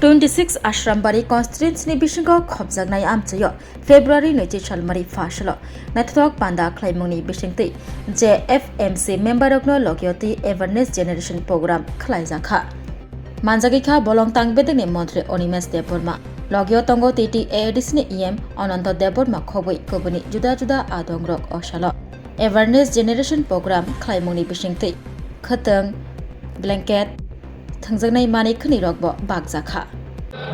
26 Ashram-bari constituency bisingo khobjaknai amchayo February 20 salmari fasalo naithok panda khlaimungni bisingtei je FMC member rokno logyoti awareness generation program khlaijakha manjagi kha bolong tangbedeni mantri Onimesh Deborma logyo tongo titi ADC ni EM Ananta Deborma khoboi kobuni juda juda adongrok osalo awareness generation program khlaimungni bisingtei khatang blanket thangjaknai mani khani rokbo bakjakha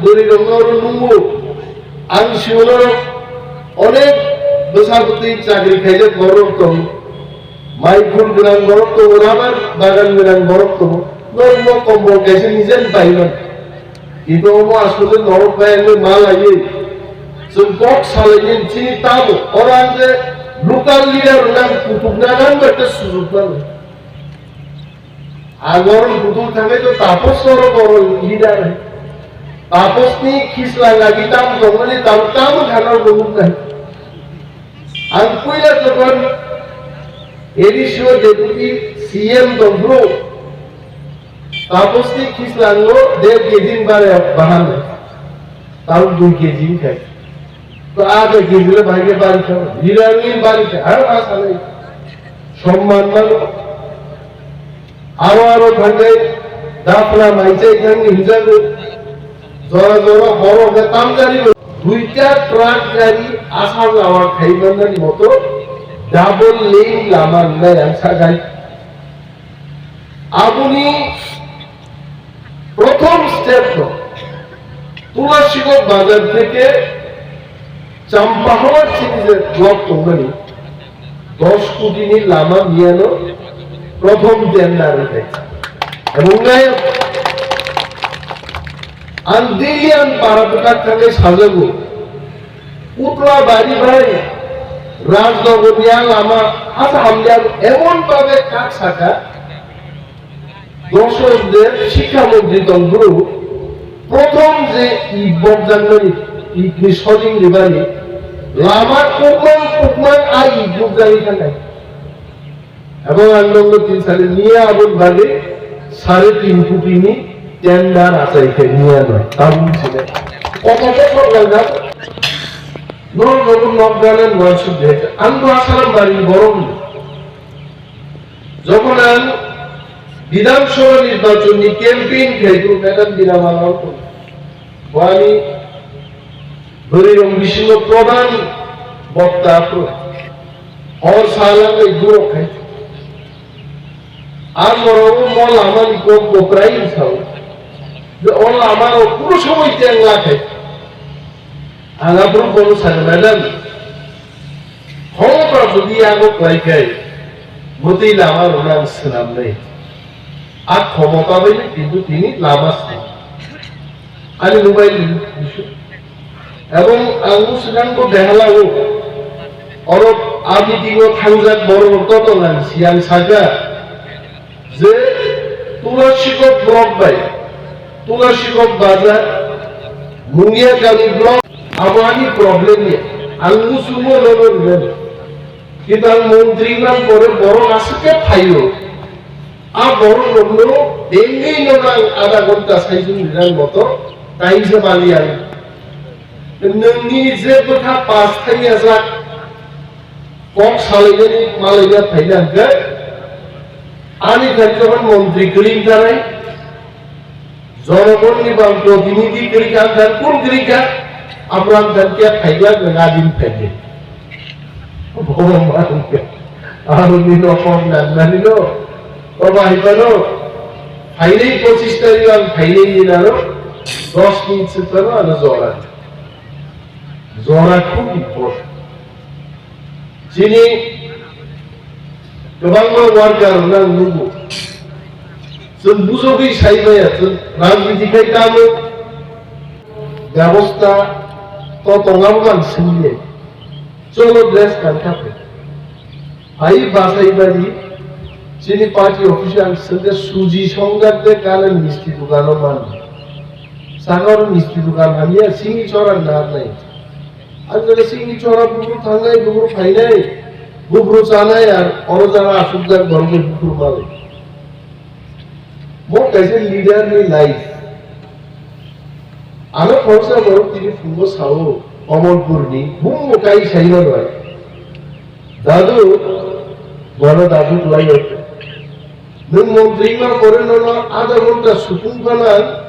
dori rongor nungu ang siulo onek besapati chakri khaile gorok to maikun bilang gorok to rabar bagan bilang gorok to normo kombo kaise nijen pailo itu mo asule norok paile mal aye sun box salajin chini tamo orang je local leader nang kutubna nang bete sujudna আগর বুদুল থাকে তো তাপস সরো বড় leader Tapas নি খিসলা লাগিতাম জঙ্গলে তামতাম খানার বলুন নাই আর কইলা যখন এডিশিও ডেপুটি সিএম দব্রো তাপস নি খিসলাঙ্গো 1.5 কেজি বারে বাহানে তাও 2 কেজি খাই তো আগে কেজিলে ভাইকে বাড়ি খাও লিডারের বাড়ি খায় আর আশা নেই সম্মান মানো আরো থাকে দাফলা মাইছে এখানে হিজাবে জরা জরা বড় বেতাম জারি দুইটা ট্রাক গাড়ি আসা যাওয়া খাইবানের মতো ডাবল লেন লামান নাই আনসা গাই আপনি প্রথম স্টেপ তো তুলাসীগঞ্জ বাজার থেকে চাম্পাহাওয়ার সিরিজের ব্লক কোম্পানি 10 কোটি নি লামা নিয়ানো প্রথম টেন্ডার এবং আন্দিলিয়ান পারাপোকার থেকে সাজাবো পুতলা বাড়ি ভাই রাজনগরিয়াল আমার হাত হামলার এমন ভাবে কাজ থাকা দর্শকদের শিক্ষামন্ত্রী তন্ত্র প্রথম যে ইবজাঙ্গি সজিং রিবারি লামার কুকমান আর ইবজাঙ্গি থাকায় এবং আন্দোলন 3 সালে নিয়ে আবুল ভাগে 3.5 কোটি নি টেন্ডার আছে এখানে নিয়ে নয় তাও ছিল কত বছর লাগা নগরের বয়স দেখে আন্দো আসারাম বাড়ি বরং যখন বিধানসভা নির্বাচনী ক্যাম্পেইন খেলতো ম্যাডাম বিরামালাও ওয়ানি ধরিরম বিশিষ্ট প্রধান বক্তা और सालां में दो खाई আর বড় মল আমার কোন গোপরাই ছাও যে ওল আমার পুরো সময় তেল লাগে আগাপুর কোন সাথে ম্যাডাম ক্ষমতা যদি আগো লাইকাই মতেই আমার ওনার সালাম নেই আর ক্ষমতা বলে কিন্তু তিনি লামাস নেই আমি মোবাইল এবং আঙ্গু সেখানকে দেখালাও और আমি দিগো থাউজাক বড় তত না সিয়াল সাজা যে তুলসীগঞ্জ ব্লক বাই তুলসীগঞ্জ বাজার মুঙ্গিয়াকালী ব্লক আমারই প্রবলেম নিয়ে আঙ্গু সুমো লড়বেন কিন্তু মন্ত্রী নাম পরে বড় আসকে ফাইও আ বড় রমনো দেঙ্গি ননাং আধা ঘন্টা সাইজুন নিরান মতো তাই যে মালিয়ান নংনি যে কথা পাস থাইয়া যাক কম সালেগের মালিয়া ফাইনাকে আনি যখন মন্ত্রী করিম জানাই জনগণ নিবাম প্রতিনিধি করিকা কোন করিকা আপনার ধানকে ফাইলা গাদিন ফেলে আর নিল কম নানিল প্রবাহিত ফাইলেই 25 তারিখ আর ফাইলেই দিনারো 10 মিনিট সেটানো আর জরা খুব ইম্পর্টেন্ট যিনি गोबां वार्कार नां नुगो जों बुजोगै साइबाया जों राजनीतिखाय दामो ব্যবস্থা তো তঙ্গাবগান সিংলে চলো ড্রেস কানকাপে আই বাসাইবাড়ি যিনি পার্টি অফিসার সঙ্গে সুজি সংঘাতে কালেন মিষ্টি দোকানও মান সাগর মিষ্টি দোকান হামিয়া সিঙ্গি চড়ার না নাই আর যদি সিঙ্গি চড়া বুকুর থাঙ্গাই বুকুর ফাইনাই বুকুর চানাই আর অরজানা আসুকদার গর্বে বুকুর মালে वो कैसे लीडर ने life Ano khorsa borok tini fungo sao Komolpurni bummo kai saino noy. Dadu bana dadu tuai hote. Nung mantri ma kore nono ada ghonta supung kana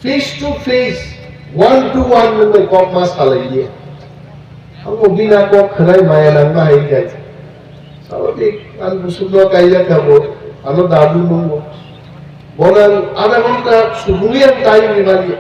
face to face 1-to-1 nung kok mas halai dia. Ang bina kok khanai maya nang ba hai gaise. Sababik an busulo kaila kabo ano dadu nung bonang ada ghonta supungian time ni bali